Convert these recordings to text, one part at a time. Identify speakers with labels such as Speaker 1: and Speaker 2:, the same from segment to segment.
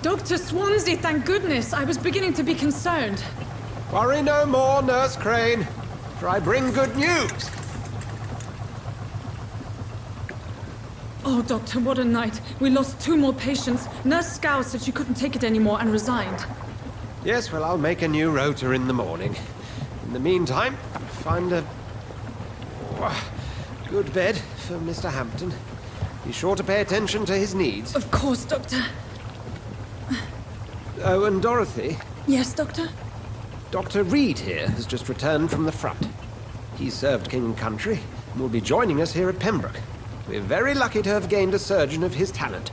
Speaker 1: Dr. Swansea, thank goodness. I was beginning to be concerned.
Speaker 2: Worry no more, Nurse Crane, for I bring good news.
Speaker 1: Oh, Doctor, what a night. We lost 2 more patients. Nurse Scow said she couldn't take it anymore and resigned.
Speaker 2: Yes, well, I'll make a new rota in the morning. In the meantime, find a good bed for Mr. Hampton. Be sure to pay attention to his needs.
Speaker 1: Of course, Doctor.
Speaker 2: Oh, and Dorothy,
Speaker 1: Yes, Doctor?
Speaker 2: Dr. Reed here has just returned from the front. He served King and Country and will be joining us here at Pembroke. We're very lucky to have gained a surgeon of his talent,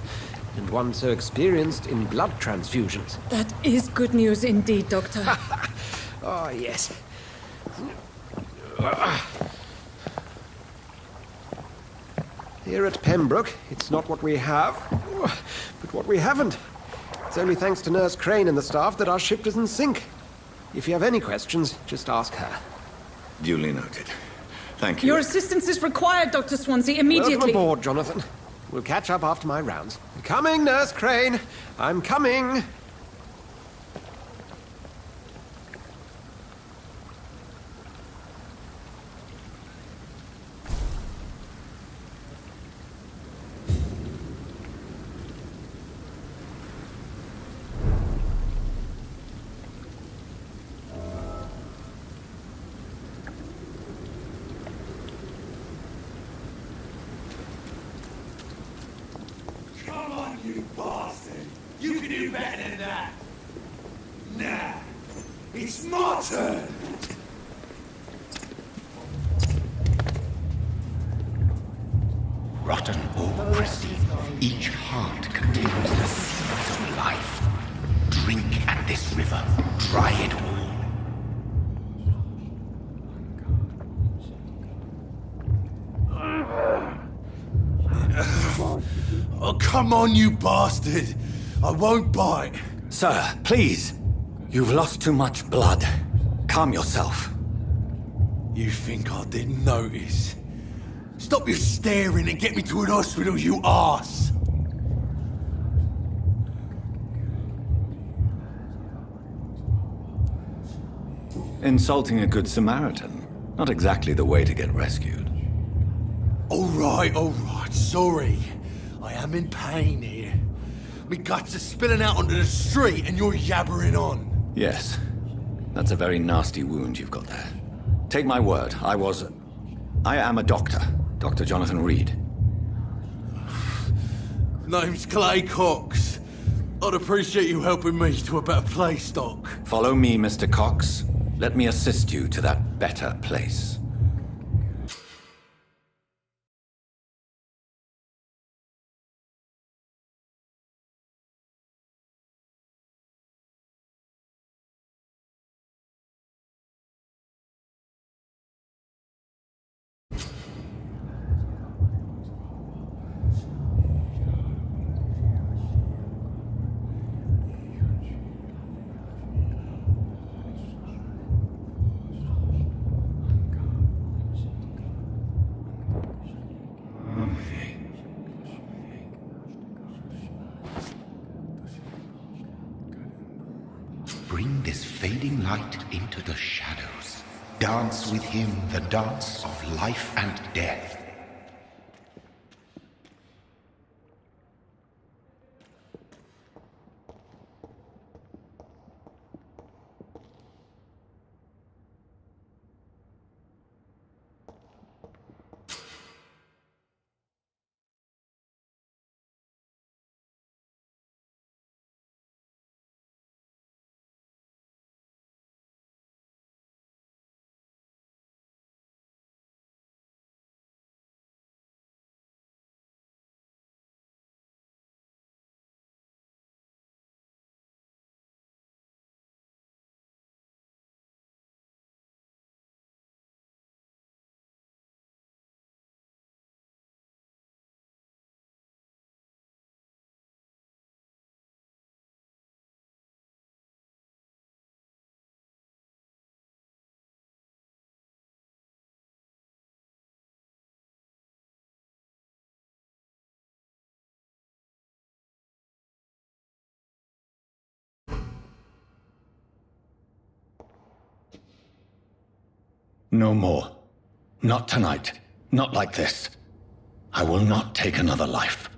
Speaker 2: and one so experienced in blood transfusions.
Speaker 1: That is good news indeed, Doctor.
Speaker 2: Oh, yes. Here at Pembroke, it's not what we have, but what we haven't. It's only thanks to Nurse Crane and the staff that our ship doesn't sink. If you have any questions, just ask her.
Speaker 3: Duly noted. Thank you.
Speaker 1: Your assistance is required, Dr. Swansea, immediately.
Speaker 2: Welcome aboard, Jonathan. We'll catch up after my rounds. Coming, Nurse Crane. I'm coming.
Speaker 4: Come on, you bastard! You can do better than that! Nah, it's my turn!
Speaker 3: Rotten or crusty, each heart contains the seed of life. Drink at this river, dry it all.
Speaker 4: Oh, come on, you bastard! I won't bite!
Speaker 5: Sir, please. You've lost too much blood. Calm yourself.
Speaker 4: You think I didn't notice? Stop your staring and get me to an hospital, you arse!
Speaker 5: Insulting a good Samaritan. Not exactly the way to get rescued.
Speaker 4: All right, sorry. I am in pain here. Me guts are spilling out onto the street and you're yabbering on.
Speaker 5: Yes. That's a very nasty wound you've got there. Take my word, I am a doctor. Dr. Jonathan Reed.
Speaker 4: Name's Clay Cox. I'd appreciate you helping me to a better place, Doc.
Speaker 5: Follow me, Mr. Cox. Let me assist you to that better place.
Speaker 3: Bring this fading light into the shadows. Dance with him the dance of life and death.
Speaker 5: No more. Not tonight. Not like this. I will not take another life.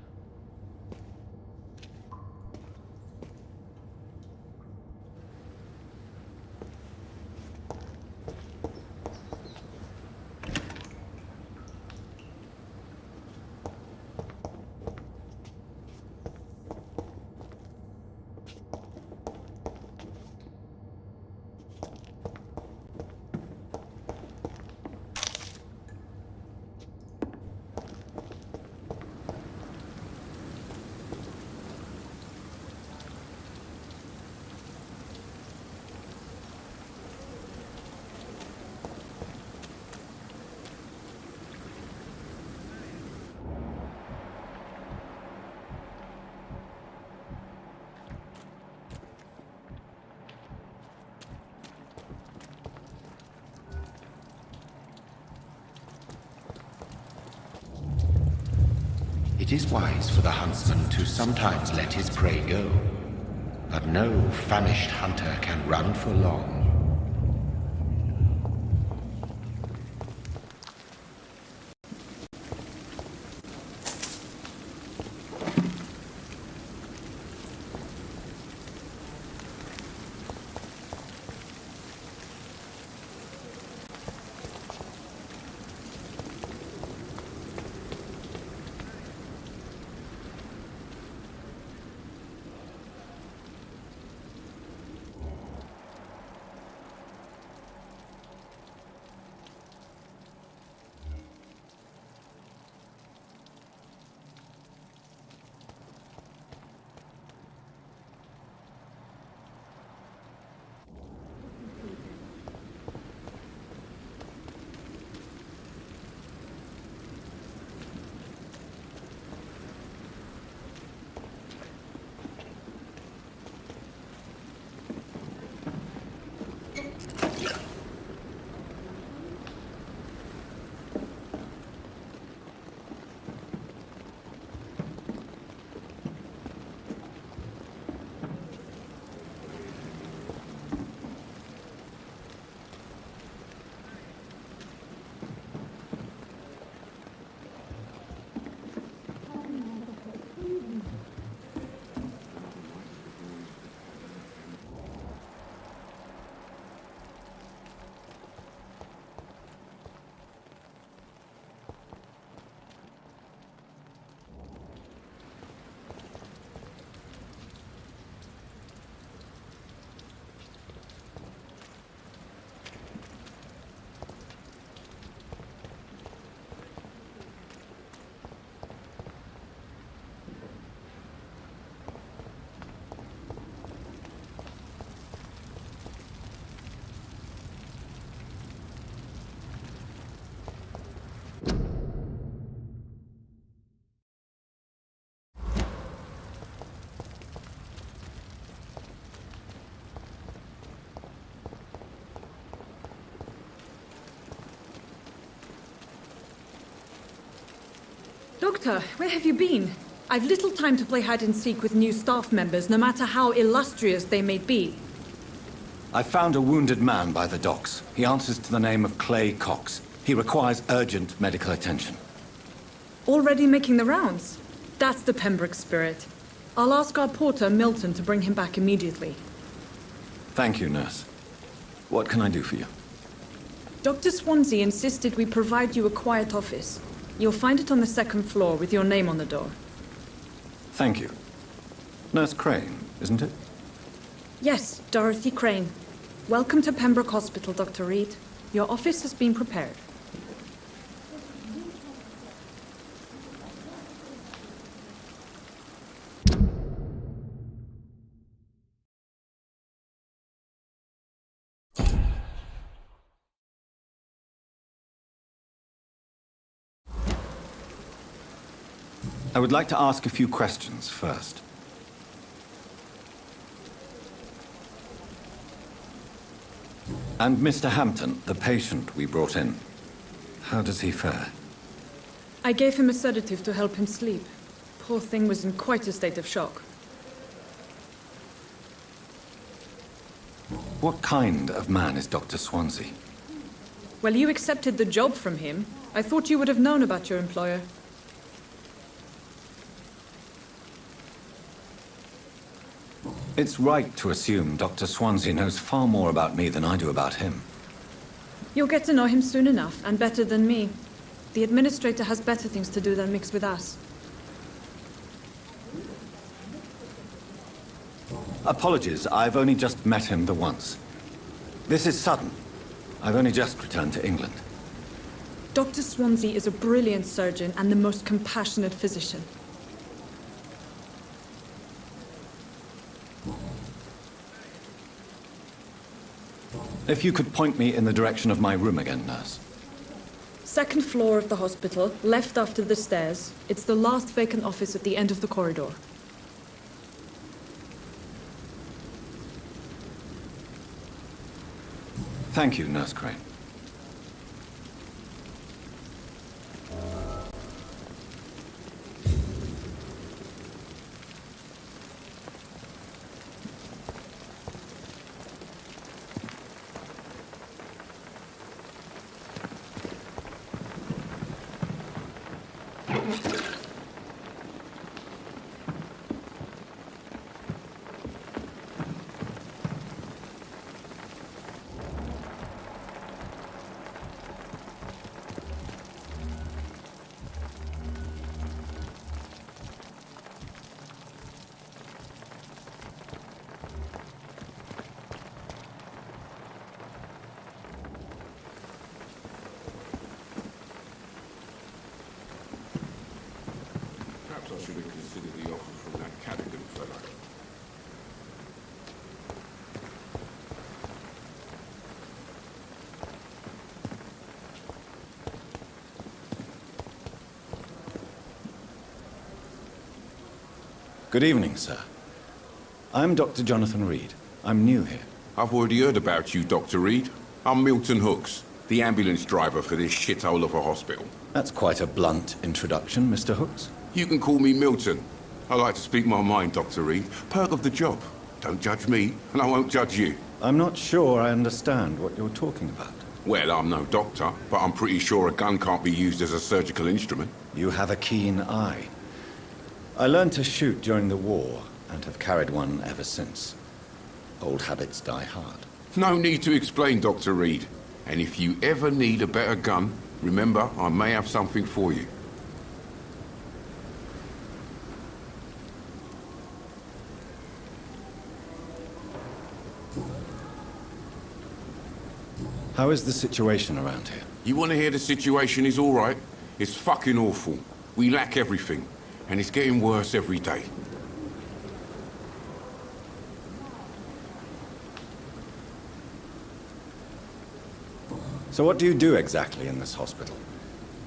Speaker 3: It is wise for the huntsman to sometimes let his prey go, but no famished hunter can run for long.
Speaker 1: Doctor, where have you been? I've little time to play hide-and-seek with new staff members, no matter how illustrious they may be.
Speaker 5: I found a wounded man by the docks. He answers to the name of Clay Cox. He requires urgent medical attention.
Speaker 1: Already making the rounds? That's the Pembroke spirit. I'll ask our porter, Milton, to bring him back immediately.
Speaker 5: Thank you, nurse. What can I do for you?
Speaker 1: Dr. Swansea insisted we provide you a quiet office. You'll find it on the second floor with your name on the door.
Speaker 5: Thank you. Nurse Crane, isn't it?
Speaker 1: Yes, Dorothy Crane. Welcome to Pembroke Hospital, Dr. Reed. Your office has been prepared.
Speaker 5: I would like to ask a few questions first. And Mr. Hampton, the patient we brought in, how does he fare?
Speaker 1: I gave him a sedative to help him sleep. Poor thing was in quite a state of shock.
Speaker 5: What kind of man is Dr. Swansea?
Speaker 1: Well, you accepted the job from him. I thought you would have known about your employer.
Speaker 5: It's right to assume Dr. Swansea knows far more about me than I do about him.
Speaker 1: You'll get to know him soon enough, and better than me. The administrator has better things to do than mix with us.
Speaker 5: Apologies, I've only just met him the once. This is sudden. I've only just returned to England.
Speaker 1: Dr. Swansea is a brilliant surgeon and the most compassionate physician.
Speaker 5: If you could point me in the direction of my room again, nurse.
Speaker 1: Second floor of the hospital, left after the stairs. It's the last vacant office at the end of the corridor.
Speaker 5: Thank you, Nurse Crane.
Speaker 6: Perhaps I should have considered the offer from that Cadogan fellow.
Speaker 5: Good evening, sir. I'm Dr. Jonathan Reed. I'm new here.
Speaker 6: I've already heard about you, Dr. Reed. I'm Milton Hooks, the ambulance driver for this shithole of a hospital.
Speaker 5: That's quite a blunt introduction, Mr. Hooks.
Speaker 6: You can call me Milton. I like to speak my mind, Dr. Reed. Perk of the job. Don't judge me, and I won't judge you.
Speaker 5: I'm not sure I understand what you're talking about.
Speaker 6: Well, I'm no doctor, but I'm pretty sure a gun can't be used as a surgical instrument.
Speaker 5: You have a keen eye. I learned to shoot during the war, and have carried one ever since. Old habits die hard.
Speaker 6: No need to explain, Dr. Reed. And if you ever need a better gun, remember, I may have something for you.
Speaker 5: How is the situation around here?
Speaker 6: You want to hear the situation is all right? It's fucking awful. We lack everything, and it's getting worse every day.
Speaker 5: So what do you do exactly in this hospital?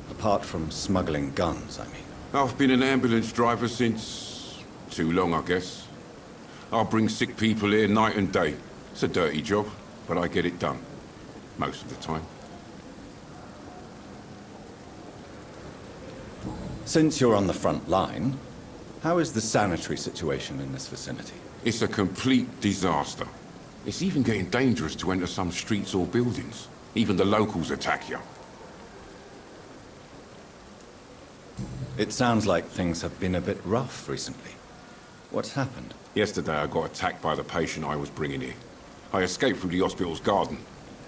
Speaker 5: Apart from smuggling guns, I mean.
Speaker 6: I've been an ambulance driver since... too long, I guess. I bring sick people here night and day. It's a dirty job, but I get it done. Most of the time.
Speaker 5: Since you're on the front line, how is the sanitary situation in this vicinity?
Speaker 6: It's a complete disaster. It's even getting dangerous to enter some streets or buildings. Even the locals attack you.
Speaker 5: It sounds like things have been a bit rough recently. What's happened?
Speaker 6: Yesterday I got attacked by the patient I was bringing here. I escaped through the hospital's garden,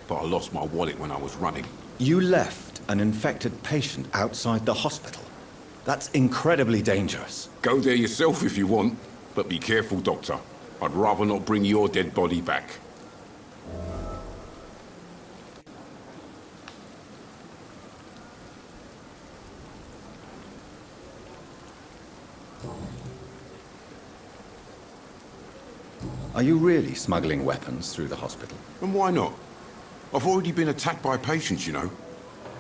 Speaker 6: but I lost my wallet when I was running.
Speaker 5: You left an infected patient outside the hospital? That's incredibly dangerous.
Speaker 6: Go there yourself if you want, but be careful, Doctor. I'd rather not bring your dead body back.
Speaker 5: Are you really smuggling weapons through the hospital?
Speaker 6: And why not? I've already been attacked by patients, you know.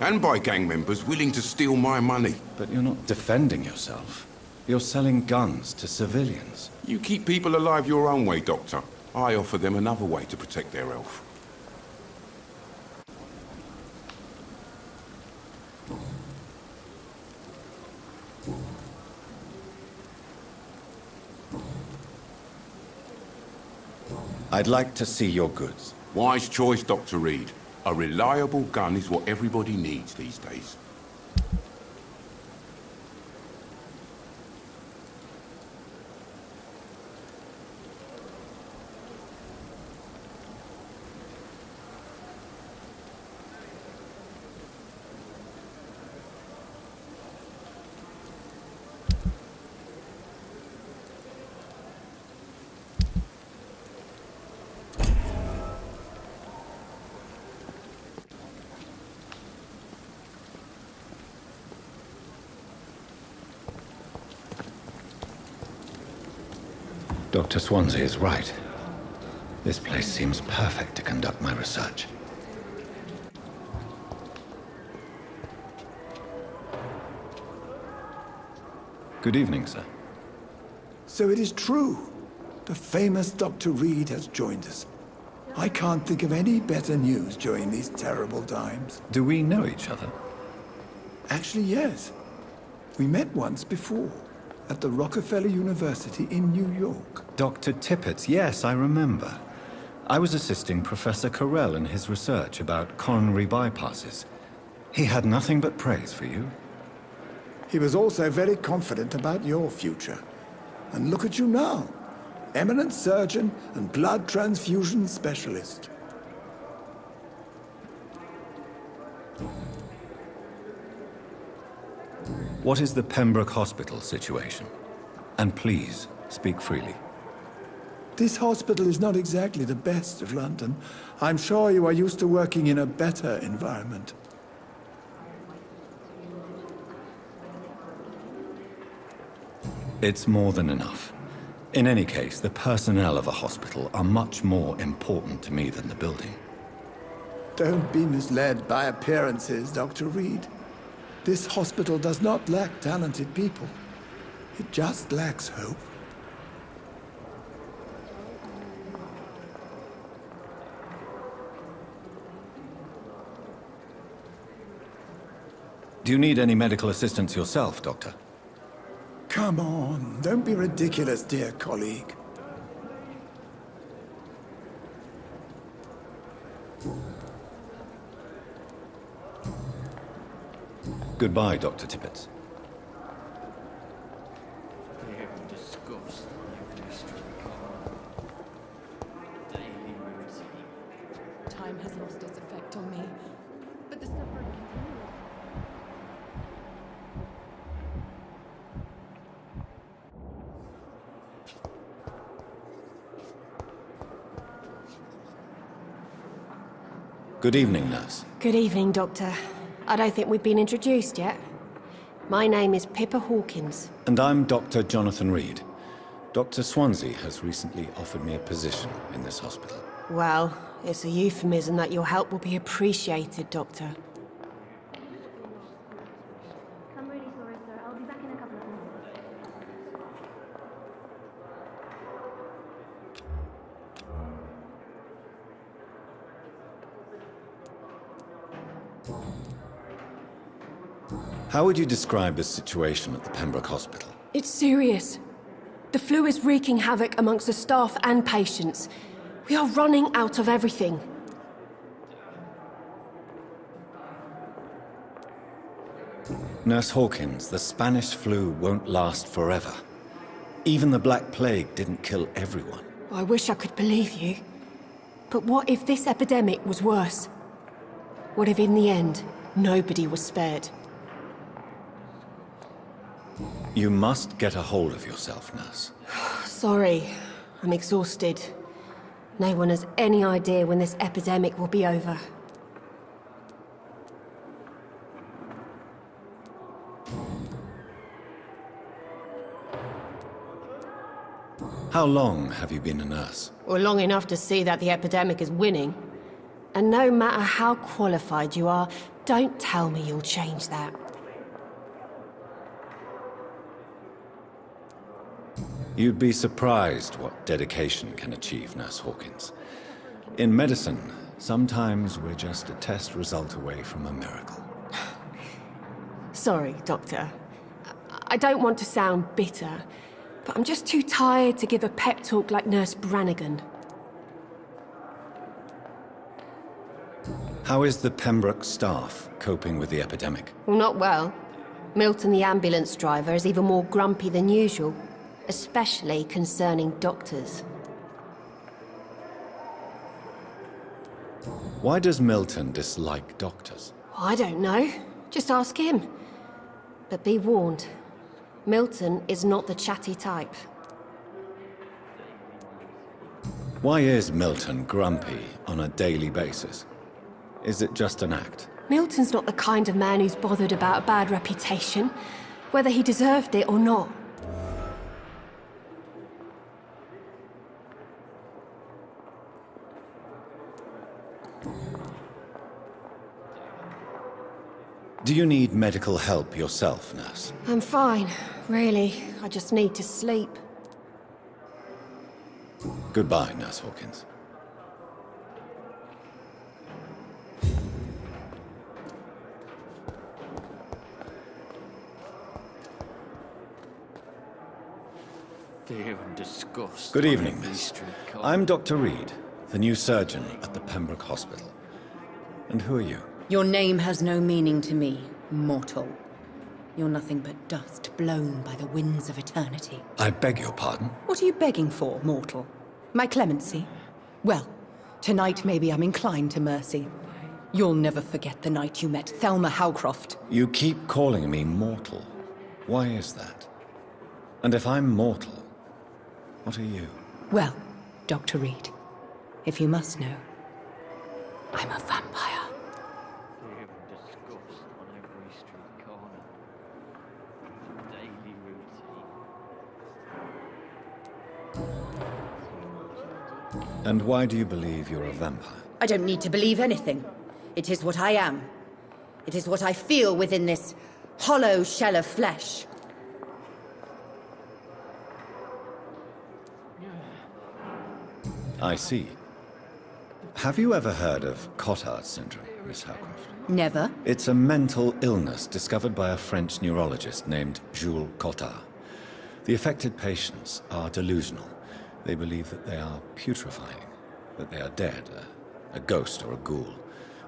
Speaker 6: And by gang members willing to steal my money.
Speaker 5: But you're not defending yourself. You're selling guns to civilians.
Speaker 6: You keep people alive your own way, Doctor. I offer them another way to protect their health.
Speaker 5: I'd like to see your goods.
Speaker 6: Wise choice, Dr. Reed. A reliable gun is what everybody needs these days.
Speaker 5: Dr. Swansea is right. This place seems perfect to conduct my research. Good evening, sir.
Speaker 7: So it is true. The famous Dr. Reed has joined us. I can't think of any better news during these terrible times.
Speaker 5: Do we know each other?
Speaker 7: Actually, yes. We met once before, at the Rockefeller University in New York.
Speaker 5: Dr. Tippett, yes, I remember. I was assisting Professor Carell in his research about coronary bypasses. He had nothing but praise for you.
Speaker 7: He was also very confident about your future. And look at you now. Eminent surgeon and blood transfusion specialist.
Speaker 5: What is the Pembroke Hospital situation? And please, speak freely.
Speaker 7: This hospital is not exactly the best of London. I'm sure you are used to working in a better environment.
Speaker 5: It's more than enough. In any case, the personnel of a hospital are much more important to me than the building.
Speaker 7: Don't be misled by appearances, Dr. Reed. This hospital does not lack talented people. It just lacks hope.
Speaker 5: Do you need any medical assistance yourself, Doctor?
Speaker 7: Come on, don't be ridiculous, dear colleague.
Speaker 5: Goodbye, Dr. Tippett.
Speaker 1: Time has lost its effect on me, but the suffering continues.
Speaker 5: Good evening, nurse.
Speaker 8: Good evening, Doctor. I don't think we've been introduced yet. My name is Pippa Hawkins.
Speaker 5: And I'm Dr. Jonathan Reed. Dr. Swansea has recently offered me a position in this hospital.
Speaker 8: Well, it's a euphemism that your help will be appreciated, Doctor.
Speaker 9: I'm really sorry, sir. I'll be back in a couple of minutes.
Speaker 5: How would you describe the situation at the Pembroke Hospital?
Speaker 8: It's serious. The flu is wreaking havoc amongst the staff and patients. We are running out of everything.
Speaker 5: Nurse Hawkins, the Spanish flu won't last forever. Even the Black Plague didn't kill everyone.
Speaker 8: I wish I could believe you. But what if this epidemic was worse? What if in the end, nobody was spared?
Speaker 5: You must get a hold of yourself, nurse.
Speaker 8: Sorry, I'm exhausted. No one has any idea when this epidemic will be over.
Speaker 5: How long have you been a nurse?
Speaker 8: Well, long enough to see that the epidemic is winning. And no matter how qualified you are, don't tell me you'll change that.
Speaker 5: You'd be surprised what dedication can achieve, Nurse Hawkins. In medicine, sometimes we're just a test result away from a miracle.
Speaker 8: Sorry, Doctor. I don't want to sound bitter, but I'm just too tired to give a pep talk like Nurse Brannigan.
Speaker 5: How is the Pembroke staff coping with the epidemic?
Speaker 8: Well, not well. Milton, the ambulance driver, is even more grumpy than usual, especially concerning doctors.
Speaker 5: Why does Milton dislike doctors?
Speaker 8: I don't know. Just ask him. But be warned, Milton is not the chatty type.
Speaker 5: Why is Milton grumpy on a daily basis? Is it just an act?
Speaker 8: Milton's not the kind of man who's bothered about a bad reputation, whether he deserved it or not.
Speaker 5: Do you need medical help yourself, nurse?
Speaker 8: I'm fine, really. I just need to sleep.
Speaker 5: Goodbye, Nurse Hawkins.
Speaker 10: Fear and disgust.
Speaker 5: Good evening,
Speaker 10: on every
Speaker 5: miss.
Speaker 10: street corner.
Speaker 5: I'm Dr. Reed, the new surgeon at the Pembroke Hospital. And who are you?
Speaker 11: Your name has no meaning to me, mortal. You're nothing but dust blown by the winds of eternity.
Speaker 5: I beg your pardon?
Speaker 11: What are you begging for, mortal? My clemency? Well, tonight maybe I'm inclined to mercy. You'll never forget the night you met Thelma Howcroft.
Speaker 5: You keep calling me mortal. Why is that? And if I'm mortal, what are you?
Speaker 11: Well, Dr. Reed, if you must know, I'm a vampire.
Speaker 10: Fear and disgust on every street corner. Daily routine.
Speaker 5: And why do you believe you're a vampire?
Speaker 11: I don't need to believe anything. It is what I am. It is what I feel within this hollow shell of flesh.
Speaker 5: I see. Have you ever heard of Cotard syndrome, Miss Howcroft?
Speaker 11: Never.
Speaker 5: It's a mental illness discovered by a French neurologist named Jules Cotard. The affected patients are delusional. They believe that they are putrefying, that they are dead, a ghost or a ghoul.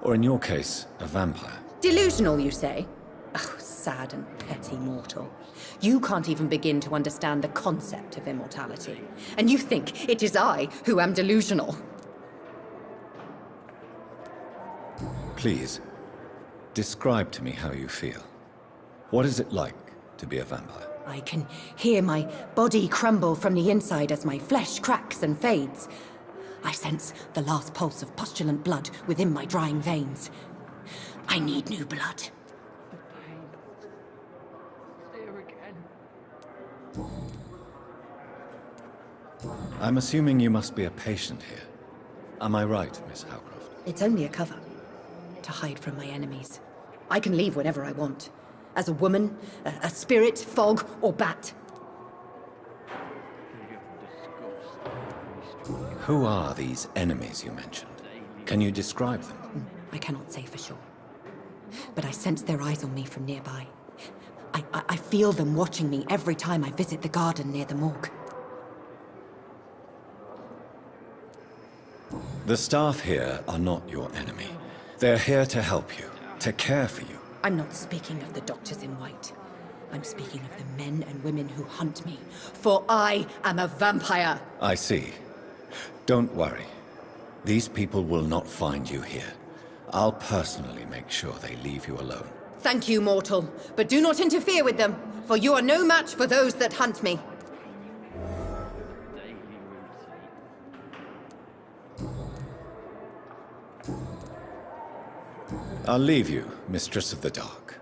Speaker 5: Or in your case, a vampire.
Speaker 11: Delusional, you say? Oh, sad and petty mortal. You can't even begin to understand the concept of immortality. And you think it is I who am delusional.
Speaker 5: Please, describe to me how you feel. What is it like to be a vampire?
Speaker 11: I can hear my body crumble from the inside as my flesh cracks and fades. I sense the last pulse of postulant blood within my drying veins. I need new blood.
Speaker 10: Here again.
Speaker 5: I'm assuming you must be a patient here. Am I right, Miss Howcroft?
Speaker 11: It's only a cover. To hide from my enemies. I can leave whenever I want. As a woman, a spirit, fog, or bat.
Speaker 10: Fear and disgust on every street.
Speaker 5: Who are these enemies you mentioned? Can you describe them?
Speaker 11: I cannot say for sure. But I sense their eyes on me from nearby. I feel them watching me every time I visit the garden near the morgue.
Speaker 5: The staff here are not your enemy. They're here to help you, to care for you.
Speaker 11: I'm not speaking of the doctors in white. I'm speaking of the men and women who hunt me. For I am a vampire!
Speaker 5: I see. Don't worry. These people will not find you here. I'll personally make sure they leave you alone.
Speaker 11: Thank you, mortal, but do not interfere with them, for you are no match for those that hunt me.
Speaker 10: Daily routine.
Speaker 5: I'll leave you, Mistress of the Dark,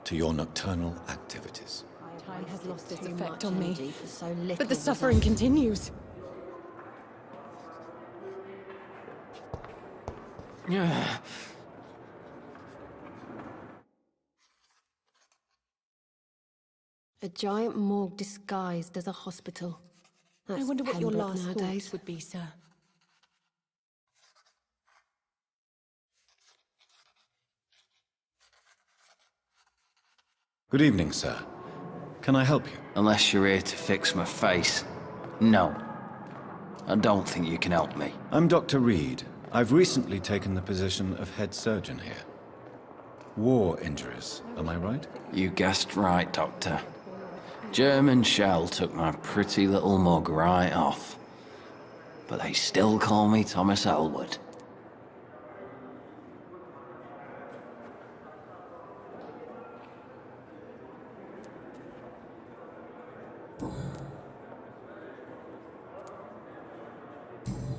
Speaker 5: to your nocturnal activities.
Speaker 11: Time has lost its effect on me, but the suffering continues.
Speaker 8: A giant morgue disguised as a hospital. That's
Speaker 11: I wonder what your
Speaker 8: Pembroke
Speaker 11: last
Speaker 8: nowadays.
Speaker 11: thoughts would be, sir.
Speaker 5: Good evening, sir. Can I help you?
Speaker 10: Unless you're here to fix my face. No. I don't think you can help me.
Speaker 5: I'm Dr. Reed, I've recently taken the position of head surgeon here. War injuries, am I right?
Speaker 12: You guessed right, Doctor. German shell took my pretty little mug right off. But they still call me Thomas Elwood.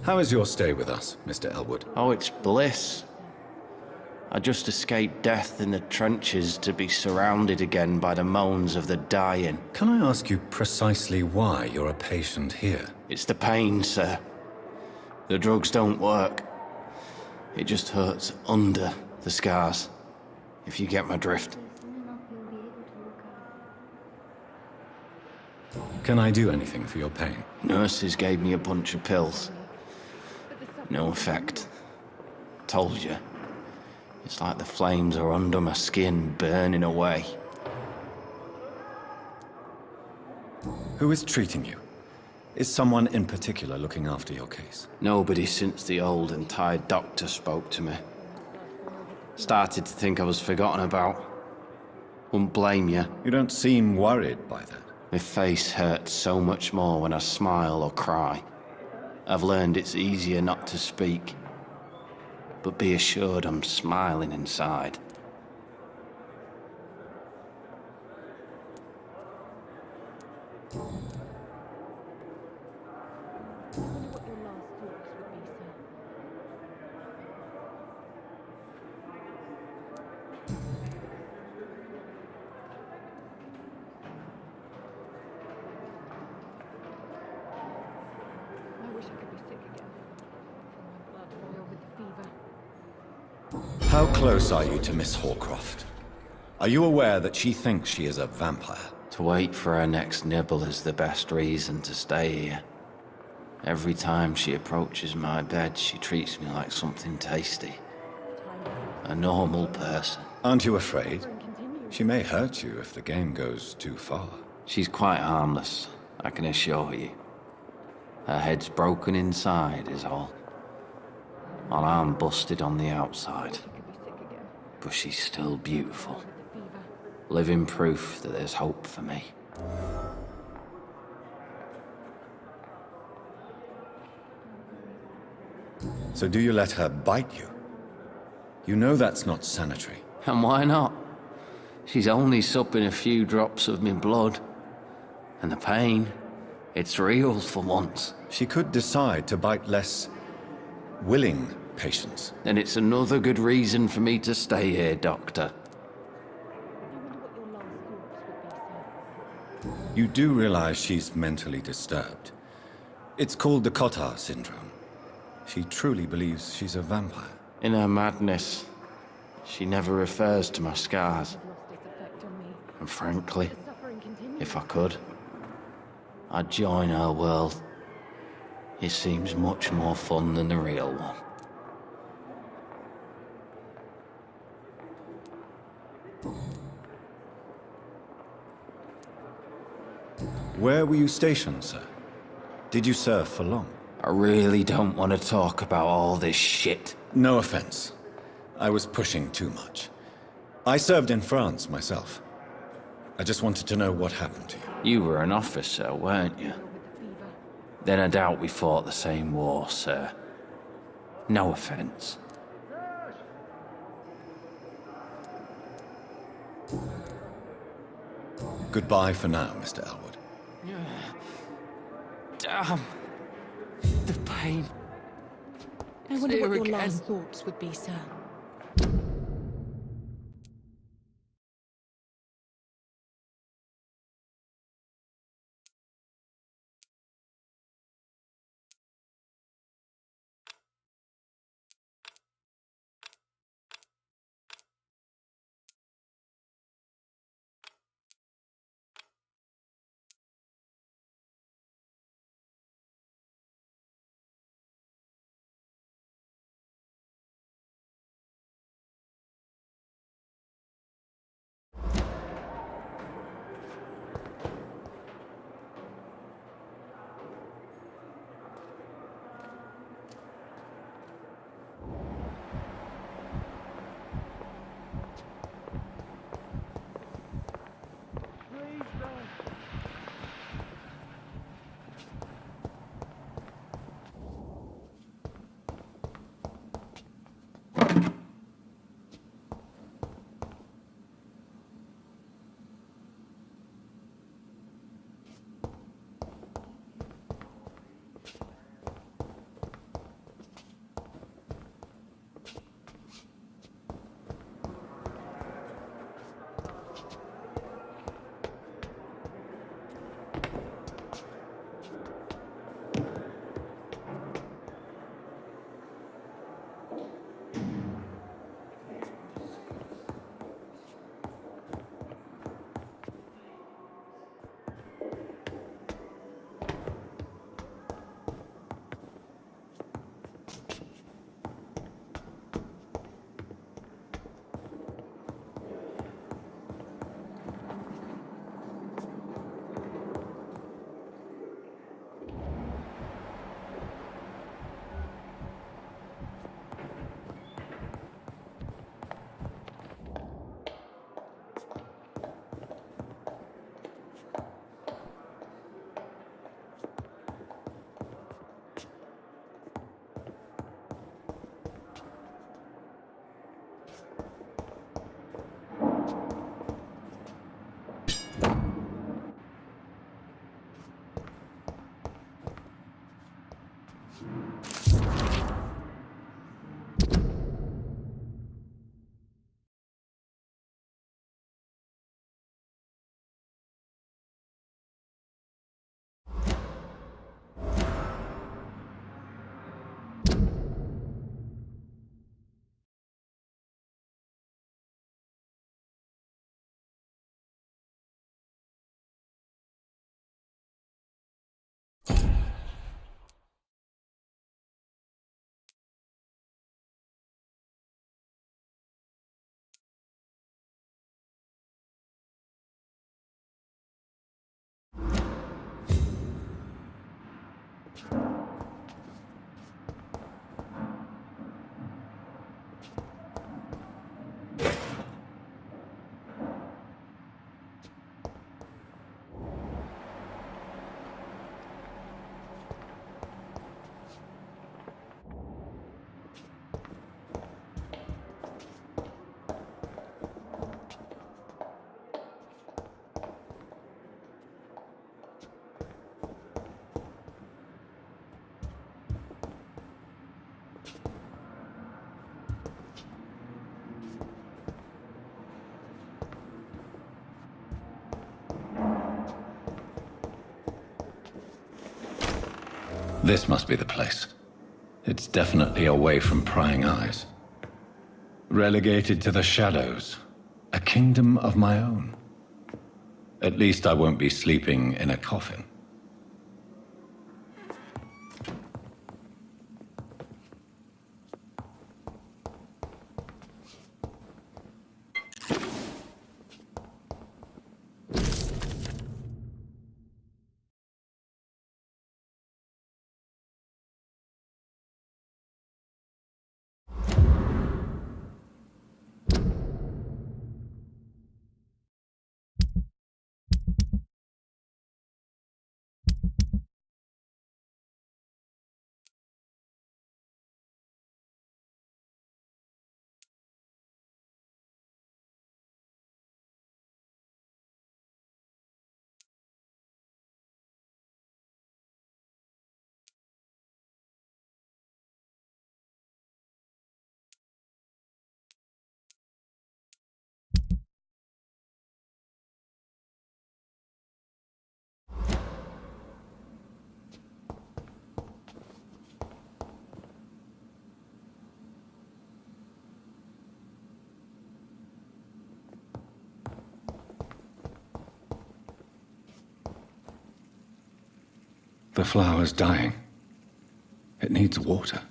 Speaker 5: How is your stay with us, Mr. Elwood?
Speaker 12: Oh, it's bliss. I just escaped death in the trenches to be surrounded again by the moans of the dying.
Speaker 5: Can I ask you precisely why you're a patient here?
Speaker 12: It's the pain, sir. The drugs don't work. It just hurts under the scars, if you get my drift.
Speaker 5: Can I do anything for your pain?
Speaker 12: Nurses gave me a bunch of pills. No effect. Told you. It's like the flames are under my skin, burning away.
Speaker 5: Who is treating you? Is someone in particular looking after your case?
Speaker 12: Nobody since the old and tired doctor spoke to me. Started to think I was forgotten about. Wouldn't blame you.
Speaker 5: You don't seem worried by that.
Speaker 12: My face hurts so much more when I smile or cry. I've learned it's easier not to speak. But be assured I'm smiling inside.
Speaker 5: How close are you to Miss Horcroft? Are you aware that she thinks she is a vampire?
Speaker 12: To wait for her next nibble is the best reason to stay here. Every time she approaches my bed, she treats me like something tasty. A normal person.
Speaker 5: Aren't you afraid? She may hurt you if the game goes too far.
Speaker 12: She's quite harmless, I can assure you. Her head's broken inside is all. While I'm busted on the outside. But she's still beautiful. Living proof that there's hope for me.
Speaker 5: So do you let her bite you? You know that's not sanitary.
Speaker 12: And why not? She's only supping a few drops of me blood. And the pain, it's real for once.
Speaker 5: She could decide to bite less willing patients.
Speaker 12: Then it's another good reason for me to stay here, Doctor.
Speaker 5: You do realize she's mentally disturbed. It's called the Cotard syndrome. She truly believes she's a vampire.
Speaker 12: In her madness, she never refers to my scars. And frankly, if I could, I'd join her world. It seems much more fun than the real one.
Speaker 5: Where were you stationed, sir? Did you serve for long?
Speaker 12: I really don't want to talk about all this shit.
Speaker 5: No offense. I was pushing too much. I served in France myself. I just wanted to know what happened to you.
Speaker 12: You were an officer, weren't you? Then I doubt we fought the same war, sir. No offense.
Speaker 5: Goodbye for now, Mr. Elwood.
Speaker 12: Damn. The pain.
Speaker 8: I wonder
Speaker 12: Here
Speaker 8: what your
Speaker 12: again.
Speaker 8: last thoughts would be, sir.
Speaker 5: This must be the place. It's definitely away from prying eyes. Relegated to the shadows. A kingdom of my own. At least I won't be sleeping in a coffin. The flower's dying. It needs water.